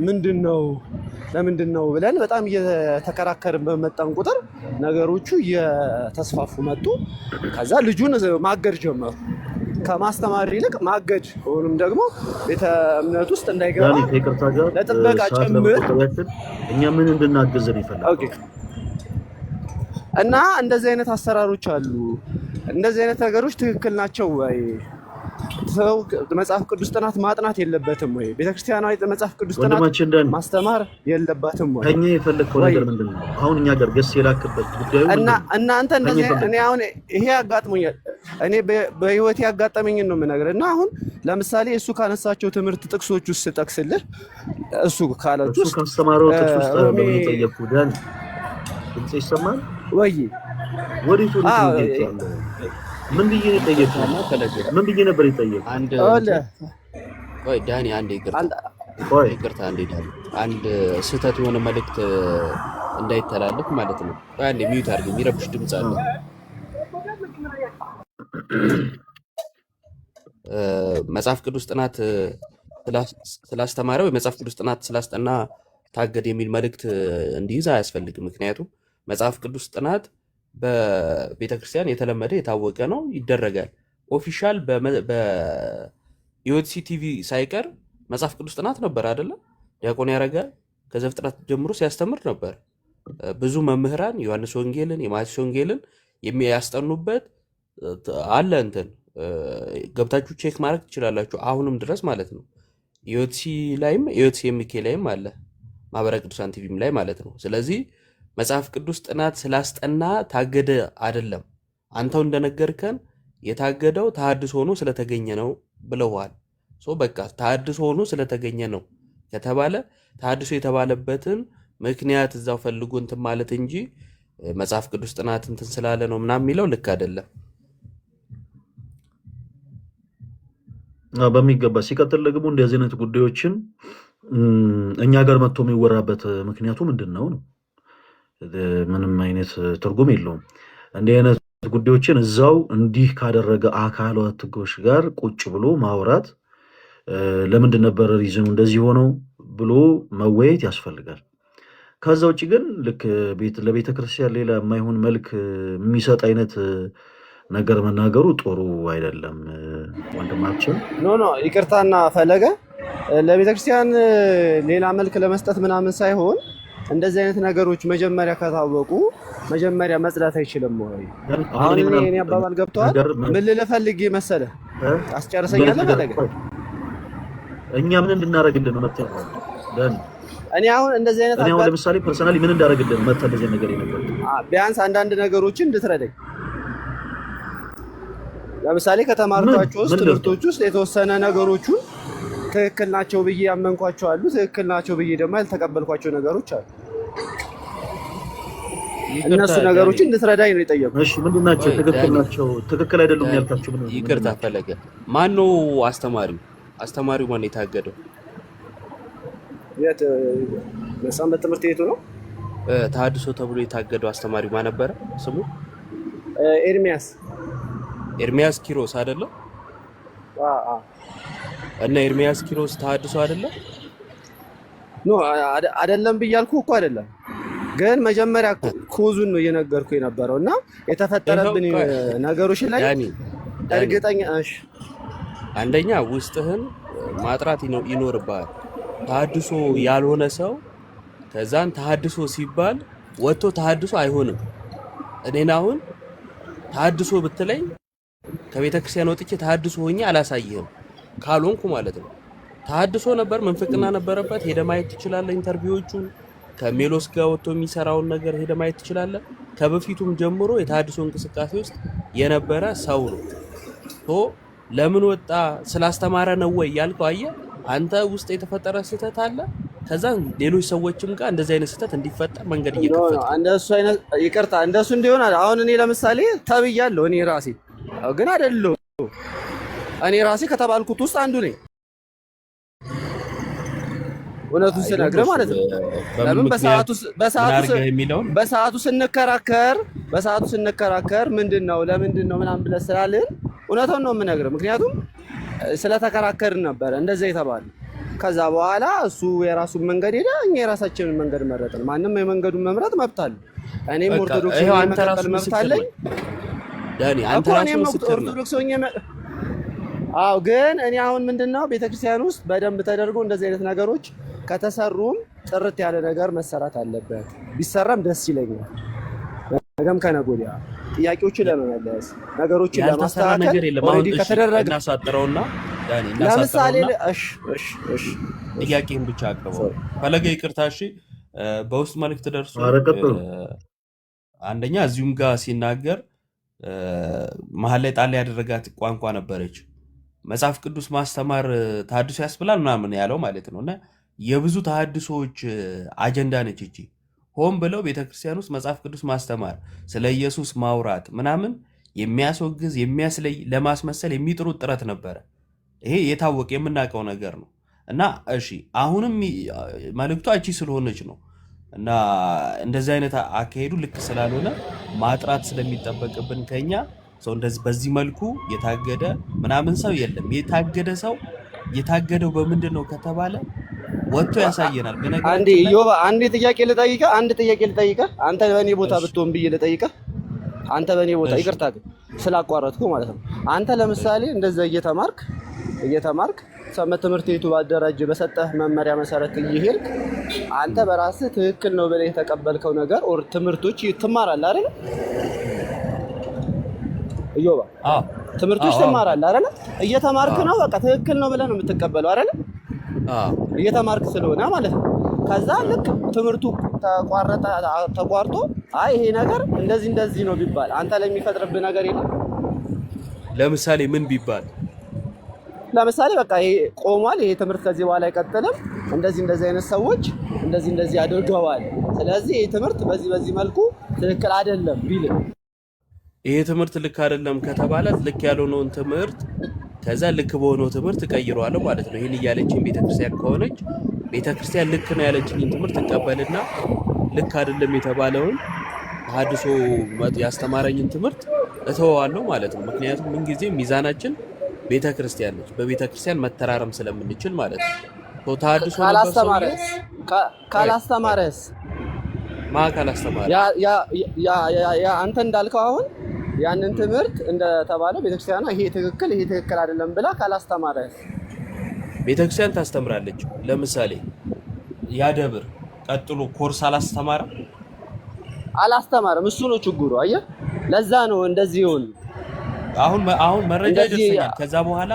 ምንድነው ለምንድነው ብለን በጣም እየተከራከርን በመጣን ቁጥር ነገሮቹ እየተስፋፉ መጡ። ከዛ ልጁን ማገድ ጀመሩ። ከማስተማር ይልቅ ማገድ ወይም ደግሞ ቤተ እምነት ውስጥ እንዳይገባ ለጥበቃ ጭምር እኛ ምን እንድናግዝን ይፈልጋል። እና እንደዚህ አይነት አሰራሮች አሉ። እንደዚህ አይነት ነገሮች ትክክል ናቸው ወይ? ሰው መጽሐፍ ቅዱስ ጥናት ማጥናት የለበትም ወይ? ቤተክርስቲያናዊ መጽሐፍ ቅዱስ ጥናት ማስተማር የለባትም ወይ? ከኛ የፈለከው ነገር ምንድነው? አሁን እኛ ጋር ገስ የላክበት ጉዳዩ እና እናንተ እንደዚህ እኔ አሁን ይሄ አጋጥሞኛል። እኔ በህይወቴ ያጋጠመኝን ነው የምነግርህ። እና አሁን ለምሳሌ እሱ ካነሳቸው ትምህርት ጥቅሶች ውስጥ ጠቅስልህ እሱ ካላችሁ እሱ ካስተማረው ጥቅስ ውስጥ ነው የጠየቅኩህ። ዳን ድምጽ ይሰማል ወይ? ወዲቱ ምን ብዬ ነው የጠየቅኩህ? ምን ብዬ ነበር የጠየቅኩህ? አንድ ቆይ ዳኒ አንድ ይቅርታ አንዴ ዳኒ አንድ ስህተት የሆነ መልእክት እንዳይተላለፍ ማለት ነው። ቆይ አንዴ ሚዩት አድርግ፣ የሚረብሽ ድምጽ አለ። መጽሐፍ ቅዱስ ጥናት ስላስተማረ ወይ መጽሐፍ ቅዱስ ጥናት ስላስጠና ታገድ የሚል መልእክት እንዲይዝ አያስፈልግም። ምክንያቱም መጽሐፍ ቅዱስ ጥናት በቤተክርስቲያን የተለመደ የታወቀ ነው፣ ይደረጋል። ኦፊሻል በኢኦቲሲ ቲቪ ሳይቀር መጽሐፍ ቅዱስ ጥናት ነበር አይደለ? ዲያቆን ያረጋል ከዘፍጥረት ጀምሮ ሲያስተምር ነበር። ብዙ መምህራን ዮሐንስ ወንጌልን የማቴዎስ ወንጌልን የሚያስጠኑበት አለ። እንትን ገብታችሁ ቼክ ማድረግ ትችላላችሁ፣ አሁንም ድረስ ማለት ነው። ኢኦቲሲ ላይም ኢኦቲሲ ኤምኬ ላይም አለ፣ ማህበረ ቅዱሳን ቲቪም ላይ ማለት ነው። ስለዚህ መጽሐፍ ቅዱስ ጥናት ስላስጠና ታገደ አይደለም። አንተው እንደነገርከን የታገደው ተሐድሶ ሆኖ ስለተገኘ ነው ብለዋል። በቃ ተሐድሶ ሆኖ ስለተገኘ ነው ከተባለ ተሐድሶ የተባለበትን ምክንያት እዛው ፈልጉ እንትን ማለት እንጂ መጽሐፍ ቅዱስ ጥናት እንትን ስላለ ነው ምናምን የሚለው ልክ አይደለም። በሚገባ ሲቀጥል ደግሞ እንደዚህ አይነት ጉዳዮችን እኛ ጋር መጥቶ የሚወራበት ምክንያቱ ምንድን ነው? ምንም አይነት ትርጉም የለውም። እንዲህ አይነት ጉዳዮችን እዛው እንዲህ ካደረገ አካላቶች ጋር ቁጭ ብሎ ማውራት ለምንድን ነበር ሪዝኑ እንደዚህ ሆነው ብሎ መወያየት ያስፈልጋል። ከዛ ውጭ ግን ልክ ለቤተ ክርስቲያን ሌላ የማይሆን መልክ የሚሰጥ አይነት ነገር መናገሩ ጥሩ አይደለም። ወንድማችን ኖ ይቅርታና ፈለገ ለቤተ ክርስቲያን ሌላ መልክ ለመስጠት ምናምን ሳይሆን እንደዚህ አይነት ነገሮች መጀመሪያ ከታወቁ መጀመሪያ መጽዳት አይችልም ወይ? አሁን እኔ አባባል ገብቷል። ምን ልፈልግ መሰለህ? አስጨርሰኛለህ ፈለገ። እኛ ምን እንድናረግልን ነው መጥተህ? እኔ አሁን እንደዚህ አይነት እኔ አሁን ለምሳሌ ፐርሰናሊ ምን እንዳረግልን መጥተህ እንደዚህ ነገር ይነበር ቢያንስ አንዳንድ ነገሮችን እንድትረዳኝ። ለምሳሌ ከተማርኳቸው ውስጥ ትምህርቶች ውስጥ የተወሰነ ነገሮቹን ትክክል ናቸው ብዬ ያመንኳቸው አሉ፣ ትክክል ናቸው ብዬ ደግሞ ያልተቀበልኳቸው ነገሮች አሉ። እነሱ ነገሮችን እንድትረዳኝ ነው የጠየቁት። እሺ ምንድን ናቸው? ትክክል ናቸው ትክክል አይደሉም ያልካቸው ምን? ይቅርታ ፈለገ። ማን ነው አስተማሪው? አስተማሪው ማን የታገደው? የት በሰንበት ትምህርት ቤቱ ነው ተሐድሶ ተብሎ የታገደው አስተማሪው ማን ነበረ ስሙ? ኤርሚያስ ኪሮስ አይደለም? እና ኤርሚያስ ኪሮስ ተሐድሶ አይደለም? ኖ አይደለም ብያልኩ እኮ አይደለም፣ ግን መጀመሪያ ኮዙን ነው እየነገርኩ የነበረው እና የተፈጠረብን ነገሮች ላይ እርግጠኛ እሺ፣ አንደኛ ውስጥህን ማጥራት ይኖርብሃል። ተሐድሶ ያልሆነ ሰው ከዛን ተሐድሶ ሲባል ወጥቶ ተሐድሶ አይሆንም። እኔን አሁን ተሐድሶ ብትለኝ ከቤተ ክርስቲያን ወጥቼ ተሐድሶ ሆኜ አላሳይህም ካልሆንኩ ማለት ነው። ተሐድሶ ነበር፣ መንፍቅና ነበረበት፣ ሄደ ማየት ትችላለህ። ኢንተርቪዎቹን ከሜሎስ ጋር ወጥቶ የሚሰራውን ነገር ሄደ ማየት ትችላለህ። ከበፊቱም ጀምሮ የተሐድሶ እንቅስቃሴ ውስጥ የነበረ ሰው ነው። ለምን ወጣ ስላስተማረ ነው ወይ ያልከው? አየህ አንተ ውስጥ የተፈጠረ ስህተት አለ። ከዛ ሌሎች ሰዎችም ጋር እንደዚህ አይነት ስህተት እንዲፈጠር መንገድ እየከፈተ እንደሱ አይነት ይቅርታ እንደሱ እንዲሆን አሁን እኔ ለምሳሌ ተብያለሁ። እኔ ራሴ ግን አይደለም እኔ ራሴ ከተባልኩት ውስጥ አንዱ ነኝ። እውነቱን ስነግርህ ማለት ነው። ለምን በሰዓቱ ስንከራከር ምንድነው ለምንድነው ምናምን ብለህ ስላልን እውነቱን ነው የምነግርህ። ምክንያቱም ስለተከራከርን ነበር እንደዛ የተባለ ከዛ በኋላ እሱ የራሱን መንገድ ሄደ፣ እኛ የራሳችንን መንገድ መረጥን። ማንም የመንገዱን መምረጥ መብት አለው። እኔም ኦርቶዶክስ መቀጠል መብት አለኝ ዳኒ። አንተ ራስህ ምስክር ነህ። ኦርቶዶክስ ሆኜ አዎ። ግን እኔ አሁን ምንድነው ቤተክርስቲያን ውስጥ በደንብ ተደርጎ እንደዚህ አይነት ነገሮች ከተሰሩም ጥርት ያለ ነገር መሰራት አለበት። ቢሰራም ደስ ይለኛል። ነገም ከነገ ወዲያ ጥያቄዎችን ለመመለስ ነገሮችን ለማስተካከል ኦልሬዲ ከተደረገ እናሳጥረውና ዳኒ ለምሳሌ ጥያቄን ብቻ አቅርበው ፈለገ ይቅርታ። እሺ በውስጥ መልእክት ደርሶ አንደኛ እዚሁም ጋር ሲናገር መሀል ላይ ጣል ያደረጋት ቋንቋ ነበረች። መጽሐፍ ቅዱስ ማስተማር ተሐድሶ ያስብላል ምናምን ያለው ማለት ነው። እና የብዙ ተሐድሶዎች አጀንዳ ነች እቺ። ሆን ብለው ቤተክርስቲያን ውስጥ መጽሐፍ ቅዱስ ማስተማር፣ ስለ ኢየሱስ ማውራት ምናምን የሚያስወግዝ የሚያስለይ ለማስመሰል የሚጥሩት ጥረት ነበረ። ይሄ የታወቀ የምናውቀው ነገር ነው። እና እሺ አሁንም መልእክቷ እቺ ስለሆነች ነው። እና እንደዚህ አይነት አካሄዱ ልክ ስላልሆነ ማጥራት ስለሚጠበቅብን ከኛ ሰው እንደዚህ በዚህ መልኩ የታገደ ምናምን ሰው የለም። የታገደ ሰው የታገደው በምንድን ነው ከተባለ ወጥቶ ያሳየናል። አንዴ ዮባ አንዴ ጥያቄ ልጠይቅህ፣ አንተ በእኔ ቦታ ብትሆን ብዬ ልጠይቅህ። አንተ በእኔ ቦታ ይቅርታ ግን ስላቋረጥኩ ማለት ነው። አንተ ለምሳሌ እንደዛ እየተማርክ ሰንበት ትምህርት ቤቱ ባደራጀ በሰጠህ መመሪያ መሰረት እየሄድክ አንተ በራስህ ትክክል ነው ብለህ የተቀበልከው ነገር ኦር ትምህርቶች ትማራለህ አይደል? እዮባ ትምህርቶች ትማራለህ አይደል? እየተማርክ ነው፣ በቃ ትክክል ነው ብለህ ነው የምትቀበለው አይደል? እየተማርክ ስለሆነ ማለት ነው። ከዛ ልክ ትምህርቱ ተቋርጦ አይ ይሄ ነገር እንደዚህ ነው ቢባል አንተ ላይ የሚፈጥርብህ ነገር የለም? ለምሳሌ ምን ቢባል? ለምሳሌ በቃ ይሄ ቆሟል፣ ይሄ ትምህርት ከዚህ በኋላ አይቀጥልም፣ እንደዚህ አይነት ሰዎች እንደዚህ አድርገዋል፣ ስለዚህ ይሄ ትምህርት በዚህ መልኩ ትክክል አይደለም ቢል፣ ይሄ ትምህርት ልክ አይደለም ከተባለ ልክ ያልሆነውን ትምህርት ከዛ ልክ በሆነው ትምህርት ቀይረዋለሁ ማለት ነው። ይሄን እያለችኝ ቤተክርስቲያን ከሆነች ቤተክርስቲያን ልክ ነው ያለችኝን ትምህርት እቀበልና ልክ አይደለም የተባለውን ተሐድሶ ያስተማረኝን ትምህርት እተወዋለሁ ማለት ነው። ምክንያቱም ምንጊዜ ሚዛናችን ቤተክርስቲያን ነች። በቤተክርስቲያን መተራረም ስለምንችል ማለት ነው። ተሐድሶ ካላስተማረስ ያ አንተ እንዳልከው አሁን ያንን ትምህርት እንደተባለው ቤተክርስቲያኗ ይሄ ትክክል አይደለም ብላ ካላስተማረስ? ቤተክርስቲያን ታስተምራለች። ለምሳሌ ያ ደብር ቀጥሎ ኮርስ አላስተማረም። እሱ ነው ችግሩ። አየህ፣ ለዛ ነው እንደዚህ ይሁን። አሁን መረጃ ይደርሰኛል። ከዛ በኋላ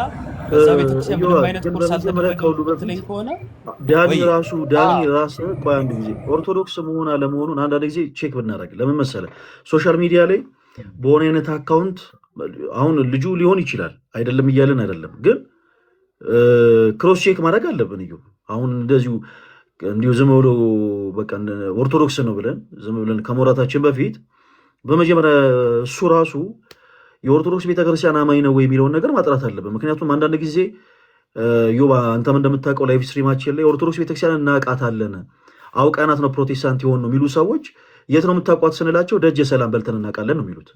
በዛ ቤተክርስቲያን ምንም አይነት ኮርስ አልተደረገም ከሆነ ዳኒ ራሱ ቆይ አንድ ጊዜ ኦርቶዶክስ መሆን አለመሆኑን አንዳንድ ጊዜ ቼክ ብናደርግ ለምን መሰለህ? ሶሻል ሚዲያ ላይ በሆነ አይነት አካውንት አሁን ልጁ ሊሆን ይችላል አይደለም እያለን አይደለም፣ ግን ክሮስ ቼክ ማድረግ አለብን። አሁን እንዲሁ ዝም ብሎ በቃ ኦርቶዶክስ ነው ብለን ዝም ብለን ከመውራታችን በፊት በመጀመሪያ እሱ ራሱ የኦርቶዶክስ ቤተክርስቲያን አማኝ ነው ወይ የሚለውን ነገር ማጥራት አለብን። ምክንያቱም አንዳንድ ጊዜ ዮባ አንተም እንደምታውቀው ላይቭ ስትሪማችን ላይ ኦርቶዶክስ ቤተክርስቲያን እናውቃታለን አውቃናት ነው ፕሮቴስታንት የሆን ነው የሚሉ ሰዎች የት ነው የምታውቋት ስንላቸው ደጀ ሰላም በልተን እናውቃለን ነው የሚሉት።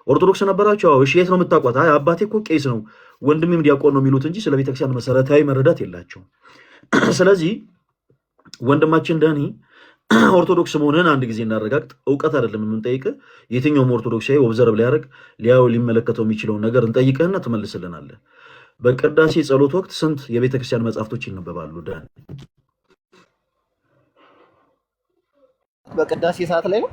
ኦርቶዶክስ ነበራቸው? እሺ የት ነው የምታውቋት? አይ አባቴ እኮ ቄስ ነው ወንድሜም ዲያቆን ነው የሚሉት እንጂ ስለ ቤተክርስቲያን መሰረታዊ መረዳት የላቸውም። ስለዚህ ወንድማችን ዳኒ ኦርቶዶክስ መሆንን አንድ ጊዜ እናረጋግጥ። እውቀት አይደለም የምንጠይቅ፣ የትኛውም ኦርቶዶክሳዊ ኦብዘርቭ ሊያየው ሊመለከተው የሚችለውን ነገር እንጠይቅህና ትመልስልናለህ። በቅዳሴ ጸሎት ወቅት ስንት የቤተክርስቲያን መጽሐፍቶች ይነበባሉ ዳኒ? በቅዳሴ ሰዓት ላይ ነው።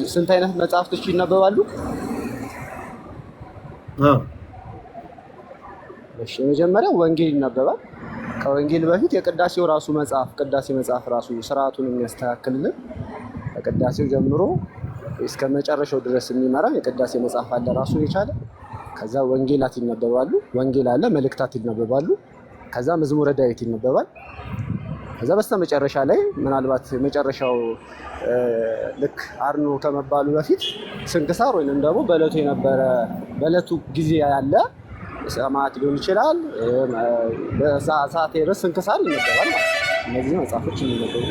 ስንት አይነት መጽሐፍቶች ይነበባሉ? እሺ መጀመሪያ ወንጌል ይነበባል። ከወንጌል በፊት የቅዳሴው ራሱ ቅዳሴ መጽሐፍ ራሱ ስርዓቱን የሚያስተካክልልን ከቅዳሴው ጀምሮ እስከ መጨረሻው ድረስ የሚመራ የቅዳሴ መጽሐፍ አለ ራሱ የቻለ። ከዛ ወንጌላት ይነበባሉ። ወንጌል አለ፣ መልእክታት ይነበባሉ። ከዛ መዝሙረ ዳዊት ይነበባል። ከዛ በስተመጨረሻ ላይ ምናልባት የመጨረሻው ልክ አርኖ ከመባሉ በፊት ስንክሳር ወይንም ደግሞ በዕለቱ የነበረ በዕለቱ ጊዜ ያለ ሰማዕት ሊሆን ይችላል። በሰዓት ድረስ ስንክሳር ይነበባል። እነዚህ መጽሐፎች የሚነበቡ።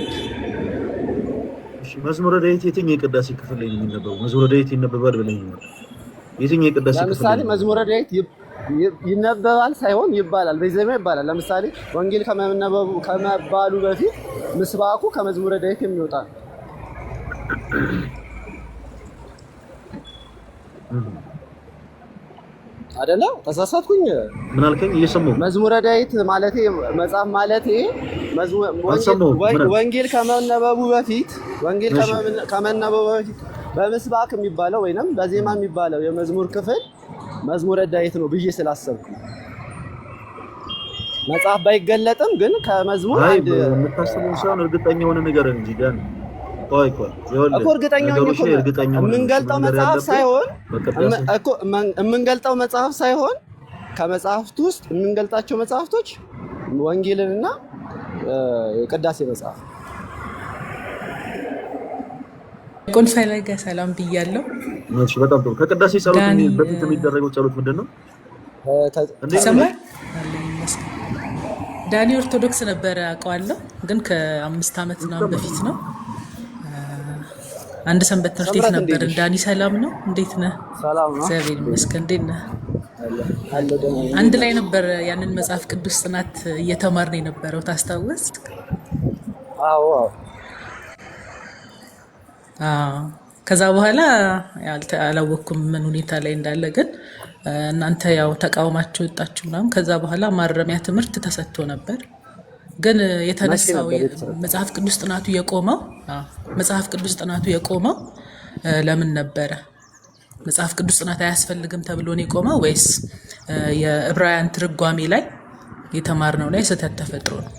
መዝሙረ ዳዊት የትኛው የቅዳሴ ክፍል ላይ የሚነበበው? መዝሙረ ዳዊት ይነበባል ብለኝ ነው። የትኛው የቅዳሴ ክፍል? ለምሳሌ መዝሙረ ዳዊት ይነበባል ሳይሆን ይባላል፣ በዜማ ይባላል። ለምሳሌ ወንጌል ከመባሉ በፊት ምስባኩ ከመዝሙረ ዳዊት የሚወጣ ነው አይደለ? ተሳሳትኩኝ? ምን አልከኝ? እየሰማሁ መዝሙረ ዳዊት ማለቴ መጽሐፍ ማለቴ ወንጌል ከመነበቡ በፊት በምስባክ የሚባለው ወይንም በዜማ የሚባለው የመዝሙር ክፍል መዝሙረ ዳዊት ነው ብዬ ስላሰብኩ መጽሐፍ ባይገለጥም ግን ከመዝሙር አንድ የምታስበው ሳይሆን እርግጠኛ የሆነ ነገር እንጂ ጋር ቆይ እኮ እርግጠኛ የምንገልጠው መጽሐፍ ሳይሆን የምንገልጠው መጽሐፍ ሳይሆን ከመጽሐፍት ውስጥ የምንገልጣቸው መጽሐፍቶች ወንጌልንና የቅዳሴ መጽሐፍ። ቁልፍ ላይ ሰላም ብያለሁ። እሺ፣ በጣም ጥሩ። ከቅዳሴ ጸሎት በፊት የሚደረገው ጸሎት ምንድን ነው? ዳኒ ኦርቶዶክስ ነበረ አውቀዋለሁ፣ ግን ከ5 ዓመት ምናምን በፊት ነው። አንድ ሰንበት ትምህርት ቤት ነበር። ዳኒ ሰላም ነው? እንዴት ነህ? ሰላም ነው፣ እግዚአብሔር ይመስገን። እንዴት ነህ? አንድ ላይ ነበር ያንን መጽሐፍ ቅዱስ ጥናት እየተማርን የነበረው ታስታውስ? አዎ። ከዛ በኋላ አላወቅኩም ምን ሁኔታ ላይ እንዳለ፣ ግን እናንተ ያው ተቃውማችሁ ወጣችሁ ምናምን። ከዛ በኋላ ማረሚያ ትምህርት ተሰጥቶ ነበር። ግን የተነሳው መጽሐፍ ቅዱስ ጥናቱ የቆመው ለምን ነበረ? መጽሐፍ ቅዱስ ጥናት አያስፈልግም ተብሎ ነው የቆመው ወይስ የዕብራውያን ትርጓሜ ላይ የተማርነው ላይ ስህተት ተፈጥሮ ነው?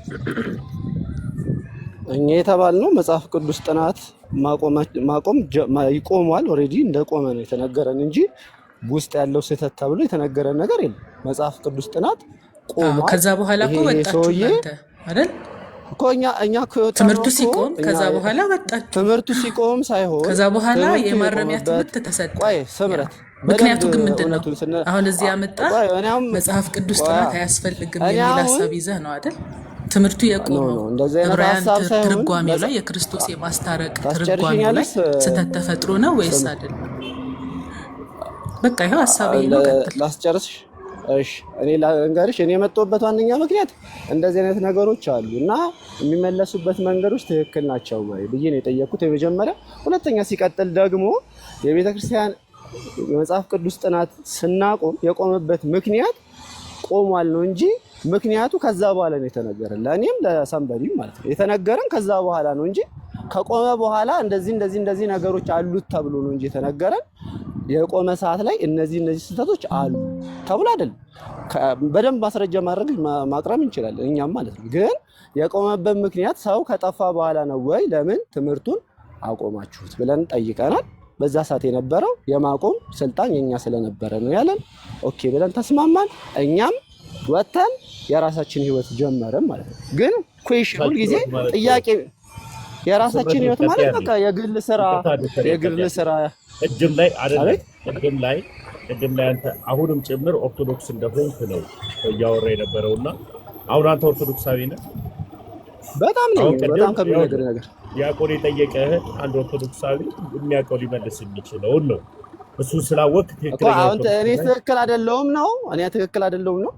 እኛ የተባልነው መጽሐፍ ቅዱስ ጥናት ማቆም ይቆማል። ኦልሬዲ እንደቆመ ነው የተነገረን እንጂ ውስጥ ያለው ስህተት ተብሎ የተነገረን ነገር የለም። መጽሐፍ ቅዱስ ጥናት ቆሟል። ከዛ በኋላ እኮ ወጣችሁ እናንተ አይደል? እኮ እኛ ትምህርቱ ሲቆም ከዛ በኋላ ወጣችሁ። ትምህርቱ ሲቆም ሳይሆን ከዛ በኋላ የማረሚያ ትምህርት ተሰጠ። ቆይ ስምረት፣ ምክንያቱ ግን ምንድን ነው? አሁን እዚህ ያመጣ መጽሐፍ ቅዱስ ጥናት አያስፈልግም የሚል ሀሳብ ይዘህ ነው አይደል? ትምህርቱ የቆመው ዕብራውያን ትርጓሜው ላይ የክርስቶስ የማስታረቅ ትርጓሜው ላይ ስህተት ተፈጥሮ ነው ወይስ አይደል? በቃ ይሄው ሀሳቤ ነው። ላስጨርስሽ። እሺ፣ እኔ ላንገርሽ። እኔ የመጣሁበት ዋነኛ ምክንያት እንደዚህ አይነት ነገሮች አሉ እና የሚመለሱበት መንገዶች ትክክል ናቸው ወይ ብዬ ነው የጠየኩት የመጀመሪያ። ሁለተኛ ሲቀጥል ደግሞ የቤተ ክርስቲያን የመጽሐፍ ቅዱስ ጥናት ስናቆም የቆመበት ምክንያት ቆሟል ነው እንጂ ምክንያቱ ከዛ በኋላ ነው የተነገረን። ለእኔም ለሰንበዲም ማለት ነው የተነገረን ከዛ በኋላ ነው እንጂ ከቆመ በኋላ እንደዚህ ነገሮች አሉት ተብሎ ነው እንጂ የተነገረን የቆመ ሰዓት ላይ እነዚህ ስህተቶች አሉ ተብሎ አይደለም። በደንብ ማስረጃ ማቅረብ እንችላለን እኛም ማለት ነው። ግን የቆመበት ምክንያት ሰው ከጠፋ በኋላ ነው ወይ ለምን ትምህርቱን አቆማችሁት ብለን ጠይቀናል። በዛ ሰዓት የነበረው የማቆም ስልጣን የኛ ስለነበረ ነው ያለን። ኦኬ ብለን ተስማማን። እኛም ወተን የራሳችን ህይወት ጀመረን ማለት ነው። ግን ኩዌሽን ሁሉ ጊዜ ጥያቄ የራሳችን ህይወት ማለት በቃ የግል ስራ ቅድም ላይ አይደለም። ቅድም ላይ አንተ አሁንም ጭምር ኦርቶዶክስ እንደሆንክ ነው እያወራ የነበረውና አሁን አንተ ኦርቶዶክሳዊ ነህ? በጣም ነው። በጣም ከሚነገር ነገር ዲያቆን የጠየቀህ አንድ ኦርቶዶክሳዊ የሚያውቀው ሊመልስ የሚችለውን ነው። እሱ ስላወቅ እኔ ትክክል አይደለሁም ነው።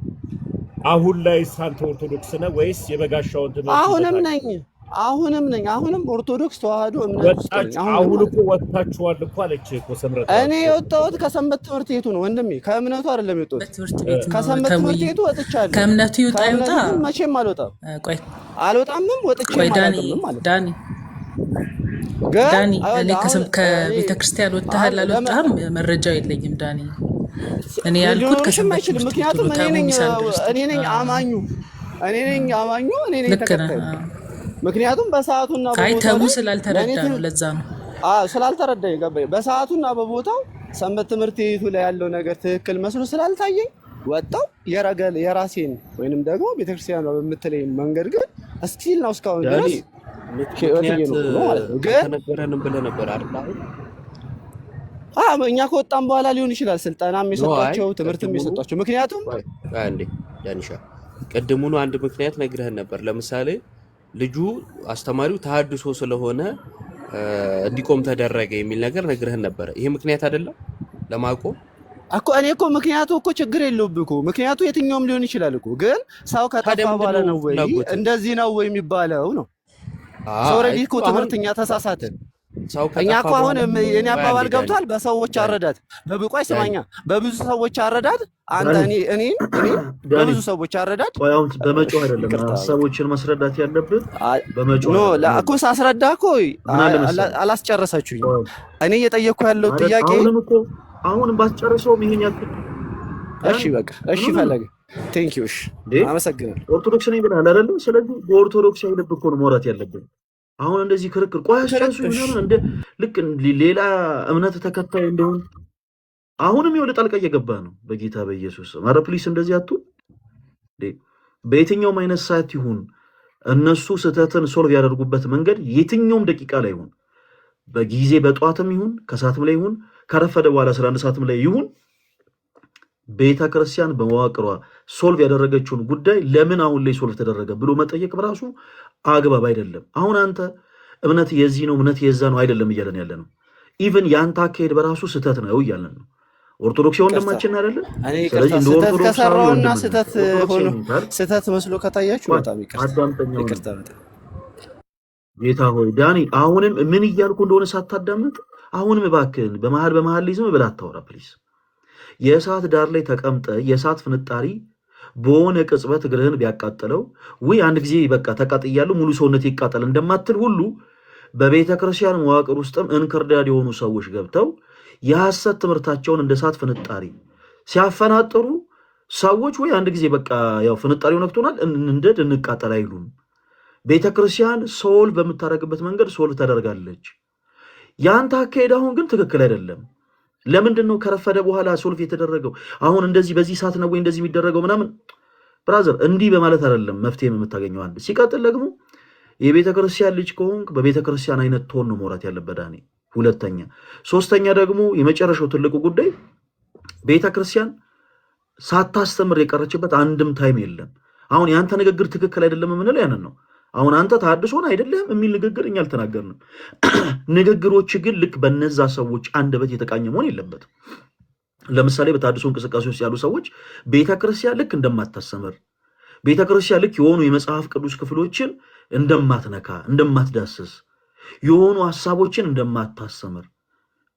አሁን ላይ አንተ ኦርቶዶክስ ነህ ወይስ የበጋሻውን ትምህርት? አሁንም ነኝ። አሁንም ኦርቶዶክስ ተዋህዶ እምነት ውስጥ ነኝ። አሁን እኮ ወጣችኋል እኮ አለች እኮ ሰምረት። እኔ የወጣሁት ከሰንበት ትምህርት ቤቱ ነው ወንድሜ፣ ከእምነቱ አይደለም የወጣሁት። ከሰንበት ትምህርት ቤቱ ወጥቻለሁ። ከእምነቱ ይውጣ መቼም አልወጣም። አልወጣምም ወጥቼ ማለት ዳኒ እኔ ከቤተ ክርስቲያን ወጥተሃል አልወጣም መረጃው የለኝም ዳኒ። እኔ ያልኩት ከሰንበት ትምህርት ቤቱ ምክንያቱም እኔ ነኝ አማኙ እኔ ነኝ ተከታዩ። ምክንያቱም በሰዓቱና በቦታው ስላልተረዳ ነው። ለዛ ነው ስላልተረዳኝ ገባኝ። በሰዓቱና በቦታው ሰንበት ትምህርት ቤቱ ላይ ያለው ነገር ትክክል መስሎ ስላልታየኝ ወጣው የራሴን ወይንም ደግሞ ቤተክርስቲያኗ በምትለኝ መንገድ ግን እስቲል ነው እስካሁን ድረስ ተነገረንም ብለህ ነበር አይደል? እኛ ከወጣን በኋላ ሊሆን ይችላል ስልጠና የሚሰጣቸው ትምህርት የሚሰጣቸው። ምክንያቱም አንዴ ዳኒሻ ቅድሙኑ አንድ ምክንያት ነግረህን ነበር። ለምሳሌ ልጁ አስተማሪው ተሐድሶ ስለሆነ እንዲቆም ተደረገ የሚል ነገር ነግረህን ነበር። ይሄ ምክንያት አይደለም ለማቆም? እኮ እኔ እኮ ምክንያቱ እኮ ችግር የለውብህ እኮ ምክንያቱ የትኛውም ሊሆን ይችላል እኮ ግን ሰው ከጠፋ በኋላ ነው ወይ እንደዚህ ነው ወይ የሚባለው ነው። ሰው ኦልሬዲ እኮ ትምህርተኛ ተሳሳትን። እኛ እኮ አሁን የኔ አባባል ገብቷል። በሰዎች አረዳት በብቋይ ስማኛ በብዙ ሰዎች አረዳት አንተ እኔ በብዙ ሰዎች አረዳት በመጮህ አይደለም ሐሳቦችን ማስረዳት ያለብህ በመጮህ ነው። እኮ ሳስረዳ እኮ አላስጨረሰችኝ። እኔ እየጠየቅኩ ያለው ጥያቄ አሁንም ባስጨርሰውም ይሄን ያክል እሺ በቃ እሺ ፈለገ ቴንክ ዩ እሺ አመሰግናለሁ። ኦርቶዶክስ ነኝ ብለሃል አይደል? ስለዚህ በኦርቶዶክስ ልብ እኮ ነው ማውራት ያለብን። አሁን እንደዚህ ክርክር ቆይ አስጨርሱ ምናምን እንደ ልክ ሌላ እምነት ተከታይ እንደሆነ አሁንም ይወለ ጣልቃ እየገባ ነው በጌታ በኢየሱስ ስም። ኧረ ፕሊስ እንደዚህ አትሁን። በየትኛውም አይነት ሰዓት ይሁን እነሱ ስህተትን ሶልቭ ያደርጉበት መንገድ የትኛውም ደቂቃ ላይ ይሁን በጊዜ በጧትም ይሁን ከሰዓትም ላይ ይሁን ከረፈደ በኋላ 11 ሰዓትም ላይ ይሁን ቤተ ክርስቲያን በመዋቅሯ ሶልቭ ያደረገችውን ጉዳይ ለምን አሁን ላይ ሶልቭ ተደረገ ብሎ መጠየቅ በራሱ አግባብ አይደለም። አሁን አንተ እምነት የዚህ ነው እምነት የዛ ነው አይደለም እያለን ያለ ነው። ኢቭን ያንተ አካሄድ በራሱ ስህተት ነው እያለን ነው። ኦርቶዶክስ ወንድማችን አይደለም። ስለዚህ እንደ ኦርቶዶክስ ከሰራውና ስህተት መስሎ ከታያችሁ በጣም ይቅርታ። ጌታ ሆይ ዳኒ አሁንም ምን እያልኩ እንደሆነ ሳታዳምጥ አሁንም እባክህን በመሃል ላይ ዝም ብለህ አታወራ ፕሊዝ። የእሳት ዳር ላይ ተቀምጠ የእሳት ፍንጣሪ በሆነ ቅጽበት እግርህን ቢያቃጥለው ወይ አንድ ጊዜ በቃ ተቃጥያለሁ ሙሉ ሰውነት ይቃጠል እንደማትል ሁሉ በቤተ ክርስቲያን መዋቅር ውስጥም እንክርዳድ የሆኑ ሰዎች ገብተው የሐሰት ትምህርታቸውን እንደ እሳት ፍንጣሪ ሲያፈናጥሩ ሰዎች ወይ አንድ ጊዜ በቃ ያው ፍንጣሪው ነክቶናል እንደድ እንቃጠል አይሉም። ቤተ ክርስቲያን ሶልቭ በምታደርግበት መንገድ ሶልቭ ታደርጋለች። ያንተ አካሄድ አሁን ግን ትክክል አይደለም። ለምንድን ነው ከረፈደ በኋላ ሶልቭ የተደረገው? አሁን እንደዚህ በዚህ ሰዓት ነው ወይ እንደዚህ የሚደረገው ምናምን? ብራዘር እንዲህ በማለት አይደለም መፍትሄ የምታገኘው። አንድ ሲቀጥል ደግሞ የቤተ ክርስቲያን ልጅ ከሆንክ በቤተ ክርስቲያን አይነት ቶን ነው መውራት ያለበት ዳኒ። ሁለተኛ ሶስተኛ ደግሞ የመጨረሻው ትልቁ ጉዳይ ቤተ ክርስቲያን ሳታስተምር የቀረችበት አንድም ታይም የለም። አሁን ያንተ ንግግር ትክክል አይደለም የምንለው ያንን ነው። አሁን አንተ ታድሶን አይደለም የሚል ንግግር እኛ አልተናገርንም። ንግግሮች ግን ልክ በነዛ ሰዎች አንደበት የተቃኘ መሆን የለበትም። ለምሳሌ በታድሶ እንቅስቃሴ ውስጥ ያሉ ሰዎች ቤተክርስቲያን ልክ እንደማታስተምር፣ ቤተክርስቲያን ልክ የሆኑ የመጽሐፍ ቅዱስ ክፍሎችን እንደማትነካ፣ እንደማትዳስስ፣ የሆኑ ሐሳቦችን እንደማታስተምር፣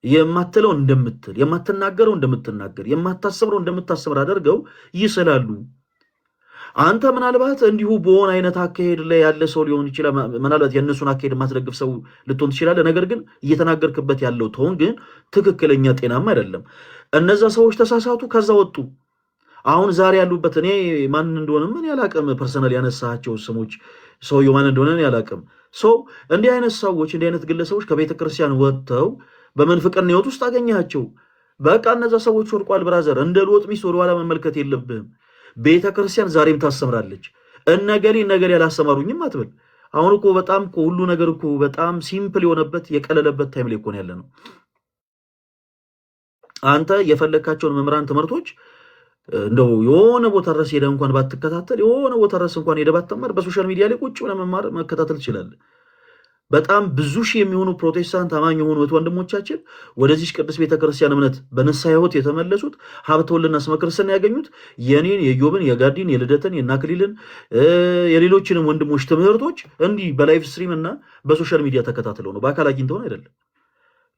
የማትለው እንደምትል፣ የማትናገረው እንደምትናገር፣ የማታስተምረው እንደምታስተምር አድርገው ይስላሉ። አንተ ምናልባት እንዲሁ በሆነ አይነት አካሄድ ላይ ያለ ሰው ሊሆን ይችላል። ምናልባት የእነሱን አካሄድ የማትደግፍ ሰው ልትሆን ትችላለህ። ነገር ግን እየተናገርክበት ያለው ትሆን ግን ትክክለኛ ጤናማ አይደለም። እነዛ ሰዎች ተሳሳቱ፣ ከዛ ወጡ። አሁን ዛሬ ያሉበት እኔ ማን እንደሆነ ምን ያላቅም፣ ፐርሰናል ያነሳቸው ስሞች ሰውየው ማን እንደሆነ ያላቅም። ሰው እንዲህ አይነት ሰዎች እንዲህ አይነት ግለሰቦች ከቤተ ክርስቲያን ወጥተው በመንፍቅና ሕይወት ውስጥ አገኛቸው። በቃ እነዛ ሰዎች ወድቋል። ብራዘር እንደ ሎጥ ሚስት ወደኋላ መመልከት የለብህም። ቤተ ክርስቲያን ዛሬም ታስተምራለች። እነገሌ ያላስተማሩኝም አትበል። አሁን እኮ በጣም እኮ ሁሉ ነገር እኮ በጣም ሲምፕል የሆነበት የቀለለበት ታይም ላይ እኮ ነው ያለ ነው። አንተ የፈለካቸውን መምህራን ትምህርቶች እንደው የሆነ ቦታ ድረስ ሄደህ እንኳን ባትከታተል የሆነ ቦታ ድረስ እንኳን ሄደህ ባትማር በሶሻል ሚዲያ ላይ ቁጭ ብለህ መማር መከታተል ትችላለህ። በጣም ብዙ ሺህ የሚሆኑ ፕሮቴስታንት አማኝ የሆኑ ወንድሞቻችን ወደዚህ ቅዱስ ቤተክርስቲያን እምነት በንስሐ ሕይወት የተመለሱት ሀብተ ወልድና ስመ ክርስትና ያገኙት የኔን የዮብን የጋዲን የልደትን የናክሊልን የሌሎችንም ወንድሞች ትምህርቶች እንዲህ በላይቭ ስትሪም እና በሶሻል ሚዲያ ተከታትለው ነው። በአካል አግኝተውን አይደለም።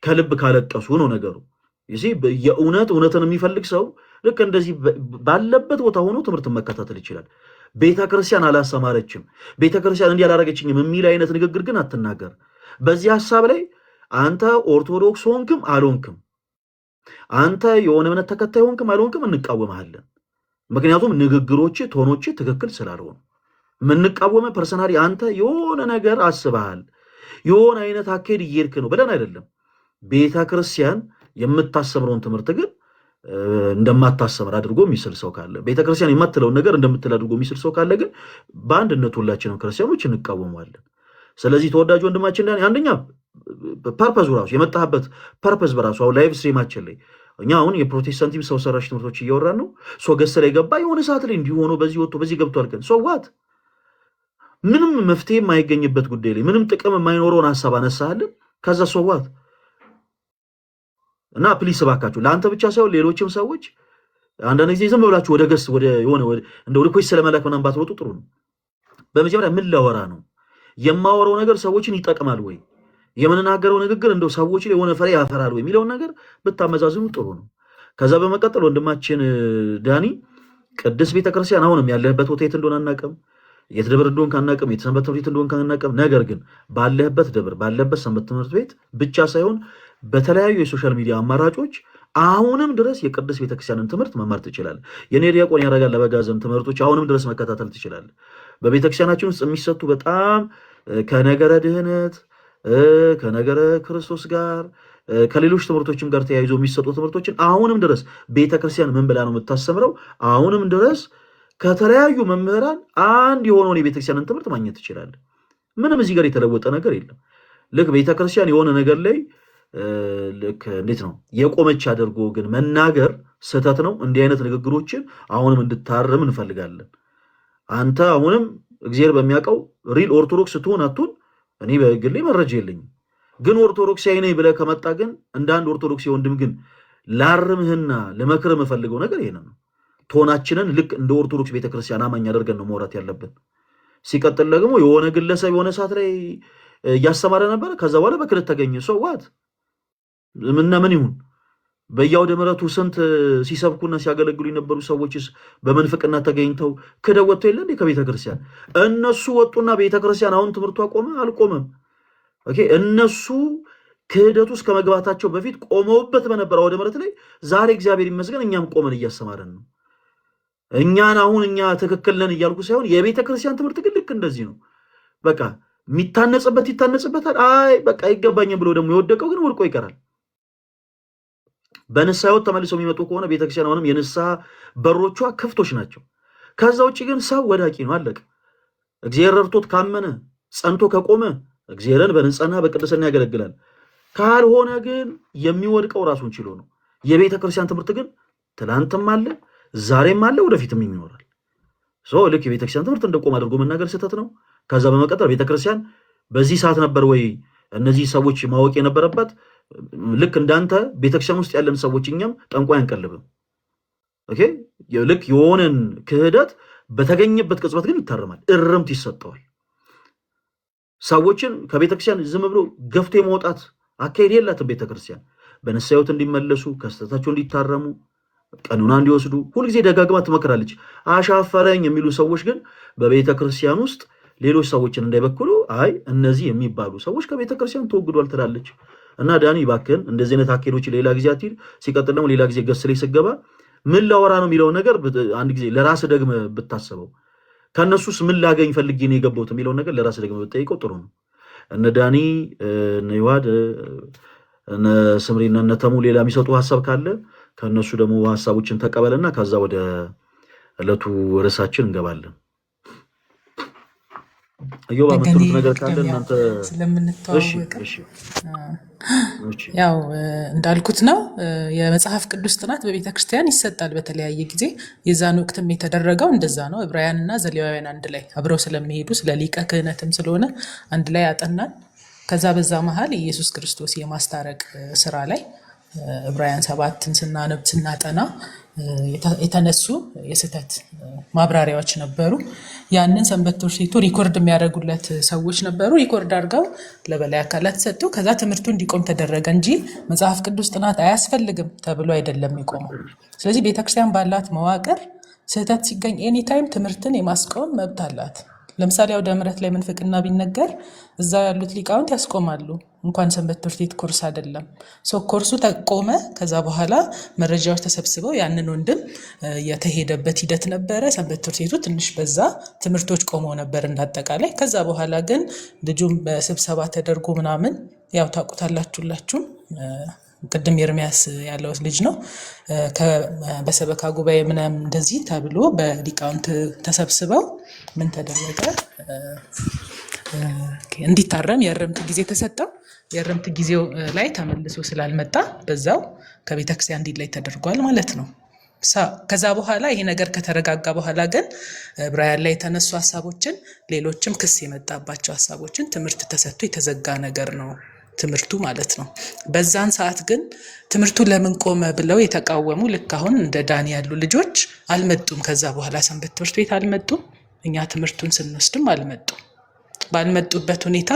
ከልብ ካለቀሱ ነው ነገሩ። የእውነትን የሚፈልግ ሰው ልክ እንደዚህ ባለበት ቦታ ሆኖ ትምህርትን መከታተል ይችላል። ቤተ ክርስቲያን አላስተማረችም፣ ቤተ ክርስቲያን እንዲህ አላደረገችኝም የሚል አይነት ንግግር ግን አትናገር። በዚህ ሐሳብ ላይ አንተ ኦርቶዶክስ ሆንክም አልሆንክም፣ አንተ የሆነ እምነት ተከታይ ሆንክም አልሆንክም እንቃወምሃለን። ምክንያቱም ንግግሮች ቶኖች ትክክል ስላልሆኑ የምንቃወመ ፐርሰናሊ አንተ የሆነ ነገር አስበሃል፣ የሆነ አይነት አካሄድ እየሄድክ ነው ብለን አይደለም። ቤተ ክርስቲያን የምታስተምረውን ትምህርት ግን እንደማታስተምር አድርጎ የሚስል ሰው ካለ፣ ቤተክርስቲያን የማትለውን ነገር እንደምትል አድርጎ የሚስል ሰው ካለ ግን በአንድነት ሁላችንም ክርስቲያኖች እንቃወማለን። ስለዚህ ተወዳጅ ወንድማችን ዳኒ አንደኛ ፐርፐዙ ራሱ የመጣህበት ፐርፐዝ በራሱ አሁን ላይቭ ስትሪማችን ላይ እኛ አሁን የፕሮቴስታንቲም ሰው ሰራሽ ትምህርቶች እያወራን ነው። ሶ ገሰ ላይ ገባ የሆነ ሰዓት ላይ እንዲሆኑ በዚህ ወጥቶ በዚህ ገብቷል። ግን ሶ ዋት ምንም መፍትሄ የማይገኝበት ጉዳይ ላይ ምንም ጥቅም የማይኖረውን ሐሳብ አነሳለን። ከዛ ሶ ዋት እና ፕሊስ እባካችሁ ለአንተ ብቻ ሳይሆን ሌሎችም ሰዎች አንዳንድ ጊዜ ዝም ብላችሁ ወደ ገስ ወደ የሆነ እንደ ወደ ኮይስ ስለመላክ ምናምን ባትወጡ ጥሩ ነው። በመጀመሪያ ምን ላወራ ነው? የማወራው ነገር ሰዎችን ይጠቅማል ወይ? የምንናገረው ንግግር እንደው ሰዎች ላይ የሆነ ፍሬ ያፈራል ወይ የሚለውን ነገር ብታመዛዝኑ ጥሩ ነው። ከዛ በመቀጠል ወንድማችን ዳኒ ቅድስት ቤተክርስቲያን አሁንም ያለህበት ቦታ የት እንደሆነ አናውቅም፣ የት ደብር እንደሆንክ አናውቅም፣ የት ሰንበት ትምህርት ቤት እንደሆንክ አናውቅም። ነገር ግን ባለህበት ደብር ባለህበት ሰንበት ትምህርት ቤት ብቻ ሳይሆን በተለያዩ የሶሻል ሚዲያ አማራጮች አሁንም ድረስ የቅድስት ቤተክርስቲያንን ትምህርት መማር ትችላለህ። የኔ ዲያቆን ያረጋል ለበጋዘን ትምህርቶች አሁንም ድረስ መከታተል ትችላለህ። በቤተክርስቲያናችን ውስጥ የሚሰጡ በጣም ከነገረ ድህነት ከነገረ ክርስቶስ ጋር ከሌሎች ትምህርቶችም ጋር ተያይዞ የሚሰጡ ትምህርቶችን አሁንም ድረስ ቤተክርስቲያን ምን ብላ ነው የምታስተምረው? አሁንም ድረስ ከተለያዩ መምህራን አንድ የሆነውን የቤተክርስቲያንን ትምህርት ማግኘት ትችላለህ። ምንም እዚህ ጋር የተለወጠ ነገር የለም። ልክ ቤተክርስቲያን የሆነ ነገር ላይ ልክ እንዴት ነው የቆመች አድርጎ ግን መናገር ስህተት ነው። እንዲህ አይነት ንግግሮችን አሁንም እንድታርም እንፈልጋለን። አንተ አሁንም እግዚአብሔር በሚያውቀው ሪል ኦርቶዶክስ ትሆን አትሁን እኔ በግሌ መረጃ የለኝም። ግን ኦርቶዶክሳዊ ነኝ ብለህ ከመጣ ግን እንደ አንድ ኦርቶዶክስ ወንድም ግን ላርምህና ለመክር የምፈልገው ነገር ይሄንን ነው። ቶናችንን ልክ እንደ ኦርቶዶክስ ቤተክርስቲያን አማኝ አድርገን ነው መውራት ያለብን። ሲቀጥል ደግሞ የሆነ ግለሰብ የሆነ ሰዓት ላይ እያስተማረ ነበረ፣ ከዛ በኋላ በክህደት ተገኘ። ሰው ዋት ምንና ምን ይሁን? በየአውደ ምሕረቱ ስንት ሲሰብኩና ሲያገለግሉ የነበሩ ሰዎችስ በመንፍቅና ተገኝተው ክደው ወጥተው የለ እንዴ ከቤተክርስቲያን? እነሱ ወጡና ቤተክርስቲያን አሁን ትምህርቱ አቆመ? አልቆመም። ኦኬ እነሱ ክህደት ውስጥ ከመግባታቸው በፊት ቆመውበት በነበረ አውደ ምሕረት ላይ ዛሬ እግዚአብሔር ይመስገን እኛም ቆመን እያስተማረን ነው። እኛን አሁን እኛ ትክክል ነን እያልኩ ሳይሆን የቤተክርስቲያን ትምህርት ግን ልክ እንደዚህ ነው። በቃ የሚታነጽበት ይታነጽበታል። አይ በቃ አይገባኝም ብሎ ደግሞ የወደቀው ግን ወድቆ ይቀራል። በንስሐ ሕይወት ተመልሰው የሚመጡ ከሆነ ቤተክርስቲያን አሁንም የንስሐ በሮቿ ክፍቶች ናቸው። ከዛ ውጭ ግን ሰው ወዳቂ ነው፣ አለቀ። እግዚአብሔር ረድቶት ካመነ ጸንቶ ከቆመ እግዚአብሔርን በንጽህና በቅድስና ያገለግላል። ካልሆነ ግን የሚወድቀው ራሱን ችሎ ነው። የቤተክርስቲያን ትምህርት ግን ትላንትም አለ፣ ዛሬም አለ፣ ወደፊትም ይኖራል። ልክ የቤተክርስቲያን ትምህርት እንደቆም አድርጎ መናገር ስህተት ነው። ከዛ በመቀጠል ቤተክርስቲያን በዚህ ሰዓት ነበር ወይ እነዚህ ሰዎች ማወቅ የነበረባት? ልክ እንዳንተ ቤተክርስቲያን ውስጥ ያለን ሰዎች እኛም ጠንቋይ አንቀልብም። ኦኬ ልክ የሆነን ክህደት በተገኘበት ቅጽበት ግን ይታረማል፣ እርምት ይሰጠዋል። ሰዎችን ከቤተክርስቲያን ዝም ብሎ ገፍቶ የማውጣት አካሄድ የላትም። ቤተክርስቲያን በንስሐ ሕይወት እንዲመለሱ ከስተታቸው እንዲታረሙ ቀኑና እንዲወስዱ ሁልጊዜ ደጋግማ ትመክራለች። አሻፈረኝ የሚሉ ሰዎች ግን በቤተክርስቲያን ውስጥ ሌሎች ሰዎችን እንዳይበክሉ አይ እነዚህ የሚባሉ ሰዎች ከቤተክርስቲያን ተወግዷል ትላለች። እና ዳኒ እባክህን እንደዚህ አይነት አካሄዶች ሌላ ጊዜ አትሂድ። ሲቀጥል ደግሞ ሌላ ጊዜ ገስ ላይ ስገባ ምን ላወራ ነው የሚለውን ነገር አንድ ጊዜ ለራስ ደግመ ብታስበው፣ ከነሱስ ምን ላገኝ ፈልጌ ነው የገባሁት የሚለውን ነገር ለራስ ደግመ ብትጠይቀው ጥሩ ነው። እነ ዳኒ እነ ይዋድ እነ ስምሪና እነ ተሙ ሌላ የሚሰጡ ሀሳብ ካለ ከነሱ ደግሞ ሀሳቦችን ተቀበልና ከዛ ወደ ዕለቱ ርዕሳችን እንገባለን። እዮባ የምትሉት ነገር ካለ እናንተ ስለምንተዋወቅ ያው እንዳልኩት ነው። የመጽሐፍ ቅዱስ ጥናት በቤተ ክርስቲያን ይሰጣል በተለያየ ጊዜ። የዛን ወቅትም የተደረገው እንደዛ ነው። ዕብራውያንና ዘሌዋውያን አንድ ላይ አብረው ስለሚሄዱ ስለ ሊቀ ክህነትም ስለሆነ አንድ ላይ ያጠናል። ከዛ በዛ መሀል ኢየሱስ ክርስቶስ የማስታረቅ ስራ ላይ ዕብራውያን 7ን ስናጠና የተነሱ የስህተት ማብራሪያዎች ነበሩ። ያንን ሰንበት ትምህርት ቤቱ ሪኮርድ የሚያደርጉለት ሰዎች ነበሩ። ሪኮርድ አድርገው ለበላይ አካላት ሰጡ። ከዛ ትምህርቱ እንዲቆም ተደረገ እንጂ መጽሐፍ ቅዱስ ጥናት አያስፈልግም ተብሎ አይደለም የሚቆመው። ስለዚህ ቤተክርስቲያን ባላት መዋቅር ስህተት ሲገኝ ኤኒታይም ትምህርትን የማስቆም መብት አላት። ለምሳሌ አውደ ምሕረት ላይ ምንፍቅና ቢነገር እዛ ያሉት ሊቃውንት ያስቆማሉ። እንኳን ሰንበት ትምህርት ቤት ኮርስ አይደለም ኮርሱ ተቆመ። ከዛ በኋላ መረጃዎች ተሰብስበው ያንን ወንድም የተሄደበት ሂደት ነበረ። ሰንበት ትምህርት ቤቱ ትንሽ በዛ ትምህርቶች ቆመው ነበር እንዳጠቃላይ። ከዛ በኋላ ግን ልጁም በስብሰባ ተደርጎ ምናምን ያው ታውቁታላችሁላችሁም ቅድም ኤርሚያስ ያለው ልጅ ነው። በሰበካ ጉባኤ ምናምን እንደዚህ ተብሎ በሊቃውንት ተሰብስበው ምን ተደረገ? እንዲታረም የእርምት ጊዜ ተሰጠው። የእርምት ጊዜው ላይ ተመልሶ ስላልመጣ በዛው ከቤተክርስቲያን እንዲለይ ተደርጓል ማለት ነው። ከዛ በኋላ ይሄ ነገር ከተረጋጋ በኋላ ግን ዕብራውያን ላይ የተነሱ ሀሳቦችን ሌሎችም ክስ የመጣባቸው ሀሳቦችን ትምህርት ተሰጥቶ የተዘጋ ነገር ነው ትምህርቱ ማለት ነው። በዛን ሰዓት ግን ትምህርቱ ለምን ቆመ ብለው የተቃወሙ ልክ አሁን እንደ ዳኒ ያሉ ልጆች አልመጡም። ከዛ በኋላ ሰንበት ትምህርት ቤት አልመጡም። እኛ ትምህርቱን ስንወስድም አልመጡም። ባልመጡበት ሁኔታ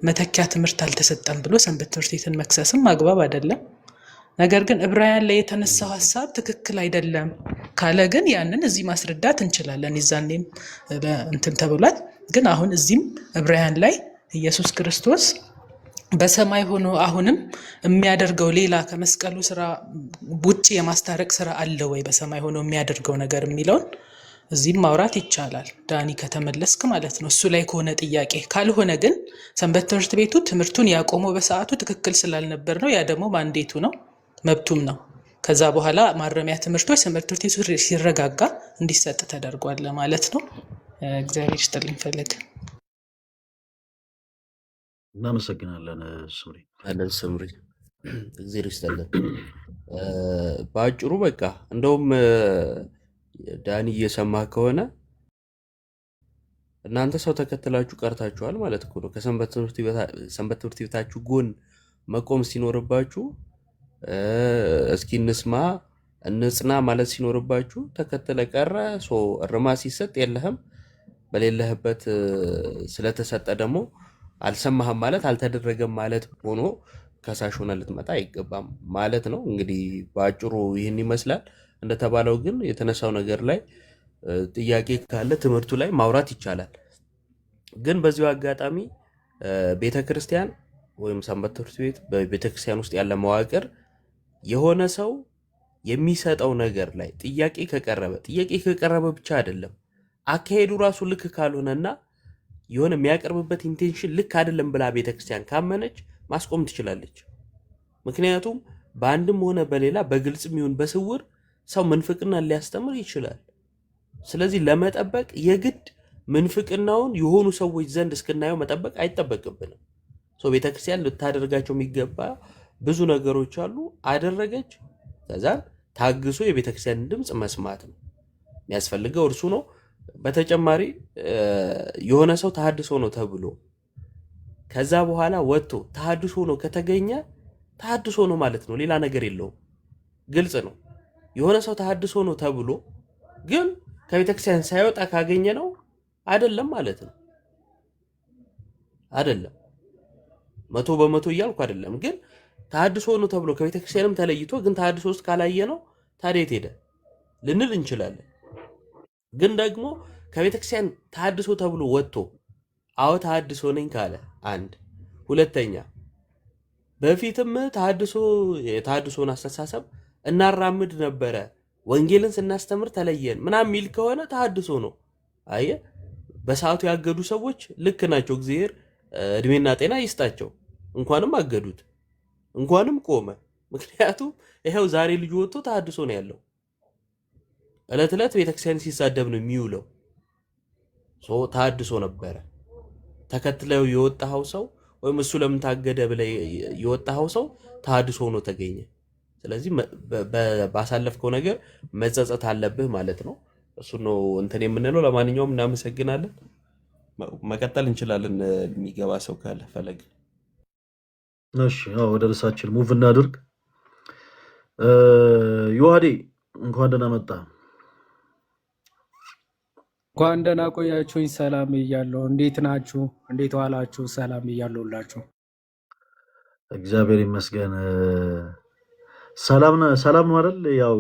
መተኪያ ትምህርት አልተሰጠም ብሎ ሰንበት ትምህርት ቤትን መክሰስም አግባብ አይደለም። ነገር ግን ዕብራውያን ላይ የተነሳው ሀሳብ ትክክል አይደለም ካለ ግን ያንን እዚህ ማስረዳት እንችላለን። ይዛኔም እንትን ተብሏል። ግን አሁን እዚህም ዕብራውያን ላይ ኢየሱስ ክርስቶስ በሰማይ ሆኖ አሁንም የሚያደርገው ሌላ ከመስቀሉ ስራ ውጭ የማስታረቅ ስራ አለ ወይ በሰማይ ሆኖ የሚያደርገው ነገር የሚለውን እዚህም ማውራት ይቻላል። ዳኒ ከተመለስክ ማለት ነው። እሱ ላይ ከሆነ ጥያቄ ካልሆነ ግን ሰንበት ትምህርት ቤቱ ትምህርቱን ያቆመው በሰዓቱ ትክክል ስላልነበር ነው። ያ ደግሞ ማንዴቱ ነው፣ መብቱም ነው። ከዛ በኋላ ማረሚያ ትምህርቶች ሰንበት ትምህርት ቤቱ ሲረጋጋ እንዲሰጥ ተደርጓል ማለት ነው። እግዚአብሔር ይስጥልኝ። ፈለገ እናመሰግናለን። ስምሪ አለን ስምሪ እግዚአብሔር ይስጥልን። በአጭሩ በቃ እንደውም ዳኒ እየሰማ ከሆነ እናንተ ሰው ተከትላችሁ ቀርታችኋል ማለት እኮ ነው። ከሰንበት ትምህርት ቤታችሁ ጎን መቆም ሲኖርባችሁ እስኪ እንስማ እንጽና ማለት ሲኖርባችሁ ተከተለ ቀረ። እርማ ሲሰጥ የለህም፣ በሌለህበት ስለተሰጠ ደግሞ አልሰማህም ማለት አልተደረገም ማለት ሆኖ ከሳሽ ሆነ ልትመጣ አይገባም ማለት ነው። እንግዲህ በአጭሩ ይህን ይመስላል። እንደተባለው ግን የተነሳው ነገር ላይ ጥያቄ ካለ ትምህርቱ ላይ ማውራት ይቻላል። ግን በዚሁ አጋጣሚ ቤተክርስቲያን ወይም ሰንበት ትምህርት ቤት በቤተክርስቲያን ውስጥ ያለ መዋቅር የሆነ ሰው የሚሰጠው ነገር ላይ ጥያቄ ከቀረበ ብቻ አይደለም አካሄዱ ራሱ ልክ ካልሆነና የሆነ የሚያቀርብበት ኢንቴንሽን ልክ አይደለም ብላ ቤተክርስቲያን ካመነች ማስቆም ትችላለች። ምክንያቱም በአንድም ሆነ በሌላ በግልጽም ይሁን በስውር ሰው ምንፍቅናን ሊያስተምር ይችላል። ስለዚህ ለመጠበቅ የግድ ምንፍቅናውን የሆኑ ሰዎች ዘንድ እስክናየው መጠበቅ አይጠበቅብንም። ቤተክርስቲያን ልታደርጋቸው የሚገባ ብዙ ነገሮች አሉ። አደረገች። ከዛም ታግሶ የቤተክርስቲያን ድምፅ መስማት ነው የሚያስፈልገው፣ እርሱ ነው። በተጨማሪ የሆነ ሰው ተሐድሶ ነው ተብሎ ከዛ በኋላ ወጥቶ ተሐድሶ ነው ከተገኘ ተሐድሶ ነው ማለት ነው፣ ሌላ ነገር የለውም። ግልጽ ነው። የሆነ ሰው ተሐድሶ ነው ተብሎ ግን ከቤተክርስቲያን ሳይወጣ ካገኘ ነው አይደለም ማለት ነው። አይደለም 100% እያልኩ አይደለም፣ ግን ተሐድሶ ነው ተብሎ ከቤተክርስቲያንም ተለይቶ ግን ተሐድሶ ውስጥ ካላየ ነው ታዲያ የት ሄደ ልንል እንችላለን። ግን ደግሞ ከቤተክርስቲያን ተሐድሶ ተብሎ ወጥቶ አዎ ተሐድሶ ነኝ ካለ አንድ፣ ሁለተኛ በፊትም የተሐድሶን አስተሳሰብ እናራምድ ነበረ ወንጌልን ስናስተምር ተለየን ምናምን የሚል ከሆነ ተሐድሶ ነው። አየ በሰዓቱ ያገዱ ሰዎች ልክ ናቸው። እግዚአብሔር እድሜና ጤና ይስጣቸው። እንኳንም አገዱት፣ እንኳንም ቆመ። ምክንያቱም ይሄው ዛሬ ልጁ ወጥቶ ተሐድሶ ነው ያለው። ዕለት ዕለት ቤተክርስቲያን ሲሳደብ ነው የሚውለው። ተሐድሶ ነበረ። ተከትለው የወጣው ሰው ወይም እሱ ለምን ታገደ ብለ የወጣው ሰው ተሐድሶ ሆኖ ተገኘ። ስለዚህ ባሳለፍከው ነገር መጸጸት አለብህ ማለት ነው። እሱ ነው እንትን የምንለው። ለማንኛውም እናመሰግናለን። መቀጠል እንችላለን። የሚገባ ሰው ካለ ፈለግ። እሺ፣ ወደ ርዕሳችን ሙቭ እናድርግ። ዮሐዴ እንኳን ደህና መጣ። እንኳን ደህና ቆያችሁኝ። ሰላም እያለሁ። እንዴት ናችሁ? እንዴት ዋላችሁ? ሰላም እያለሁላችሁ። እግዚአብሔር ይመስገን። ሰላም ነው አይደል? ያው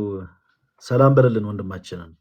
ሰላም በለልን ወንድማችንን።